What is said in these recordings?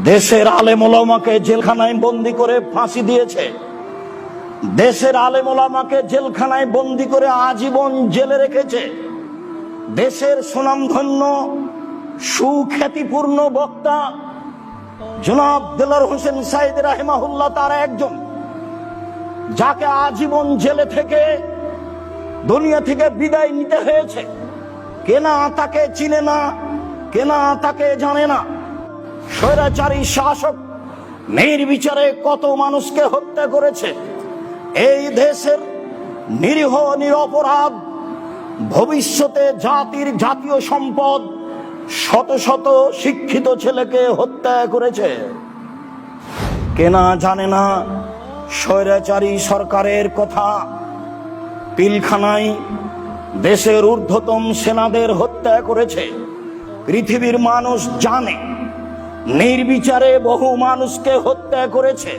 দেশের আলেম ওলামাকে জেলখানায় বন্দি করে ফাঁসি দিয়েছে। দেশের আলেম ওলামাকে জেলখানায় বন্দি করে আজীবন জেলে রেখেছে। দেশের সুনামধন্য সুখ্যাতিপূর্ণ বক্তা জনাব দেলোয়ার হোসেন সাঈদী রাহিমাহুল্লাহ তার একজন, যাকে আজীবন জেলে থেকে দুনিয়া থেকে বিদায় নিতে হয়েছে। কেনা তাকে চিনে না, কেনা তাকে জানে না। স্বৈরাচারী শাসক নির্বিচারে কত মানুষকে হত্যা করেছে। এই দেশের নিরীহ নিরপরাধ ভবিষ্যতে জাতীয় সম্পদ শত শত শিক্ষিত ছেলেকে হত্যা করেছে। কেনা জানে না স্বৈরাচারী সরকারের কথা। পিলখানায় দেশের ঊর্ধ্বতন সেনাদের হত্যা করেছে। পৃথিবীর মানুষ জানে নির্বিচারে বহু মানুষকে হত্যা করেছে।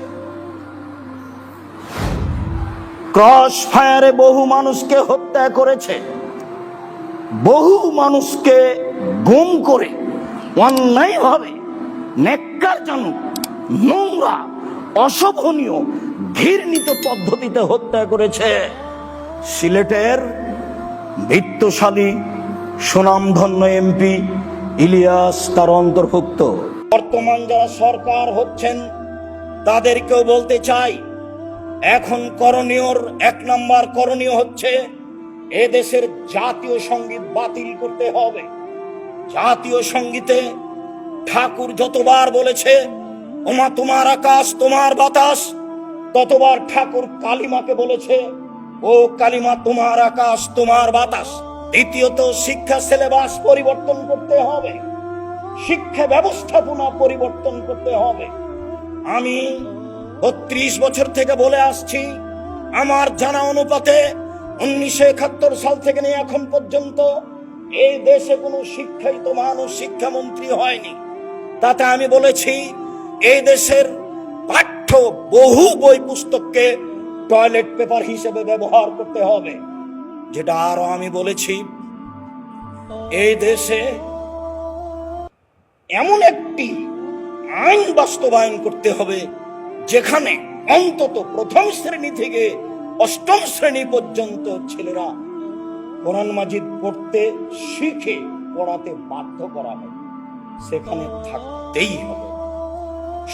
ক্রস ফায়ারে বহু মানুষকে হত্যা করেছে। বহু মানুষকে গুম করে অন্যায়ভাবে ন্যাক্কারজনক, নোংরা, অশোভনীয়, ঘৃণিত পদ্ধতিতে হত্যা করেছে। সিলেটের বিত্তশালী সুনামধন্য এমপি ইলিয়াস তার অন্তর্ভুক্ত। বর্তমান যারা সরকার হচ্ছেন তাদেরকেও বলতে চাই, এখন করণীয়র 1 নম্বর করণীয় হচ্ছে এ দেশের জাতীয় সঙ্গীত বাতিল করতে হবে। জাতীয় সঙ্গীতে ঠাকুর যতবার বলেছে ওমা তোমার আকাশ তোমার বাতাস, ততবার ঠাকুর কালিমাকে বলেছে ও কালিমা তোমার আকাশ তোমার বাতাস। দ্বিতীয়ত শিক্ষা সিলেবাস পরিবর্তন করতে হবে, শিক্ষা ব্যবস্থাপনা পরিবর্তন করতে হবে। আমি 32 বছর থেকে বলে আসছি, আমার জানা অনুপাতে 1971 সাল থেকে নিয়ে এখন পর্যন্ত এই দেশে কোনো শিক্ষিত মানুষ শিক্ষামন্ত্রী হয়নি। তাতে আমি বলেছি এই দেশের পাঠ্য বহু বই পুস্তককে টয়লেট পেপার হিসেবে ব্যবহার করতে হবে। যেটা আরো আমি বলেছি, এই দেশে এমন একটি আইন বাস্তবায়ন করতে হবে যেখানে অন্তত 1ম শ্রেণী থেকে 8ম শ্রেণী পর্যন্ত ছেলেরা কোরআন মাজিদ পড়তে শিখে পড়াতে বাধ্য করা হয়, সেখানে থাকতেই হবে।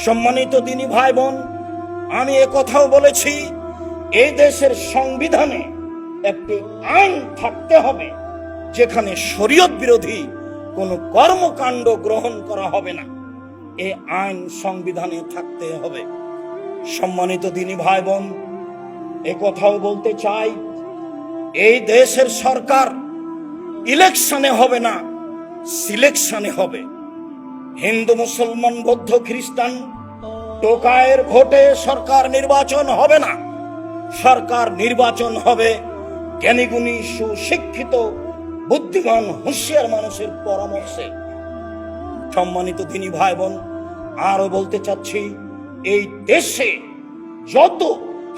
সম্মানিত দিনী ভাই বোন, আমি কথাও বলেছি এই দেশের সংবিধানে একটি আইন থাকতে হবে যেখানে শরীয়ত বিরোধী কোনো কর্মকাণ্ড গ্রহণ করা হবে না। এই আইন সংবিধানে থাকতে হবে। সম্মানিত দিনী ভাই বোন, কথাও বলতে চাই, এই দেশের সরকার ইলেকশনে হবে না, সিলেকশনে হবে। হিন্দু, মুসলমান, বৌদ্ধ, খ্রিস্টান টোকায়ের ভোটে সরকার নির্বাচন হবে না। সরকার নির্বাচন হবে জ্ঞানীগুণী, সুশিক্ষিত, বুদ্ধিমান, হুঁশিয়ার মানুষের পরামর্শে। সম্মানিত দিনী ভাই বোন, আরো বলতে চাচ্ছি, এই দেশে যত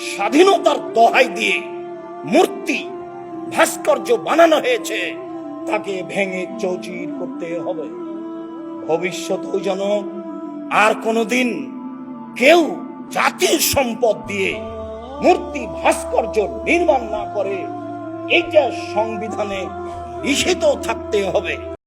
স্বাধীনতার দোহাই দিয়ে মূর্তি ভাস্কর্য বানানো হয়েছে তাকে ভেঙে চৌচির করতে হবে। ভবিষ্যতেও যেন আর কোনোদিন কেউ জাতির সম্পদ দিয়ে মূর্তি ভাস্কর্য নির্মাণ না করে, এইটা সংবিধানে লিখিত থাকতে হবে।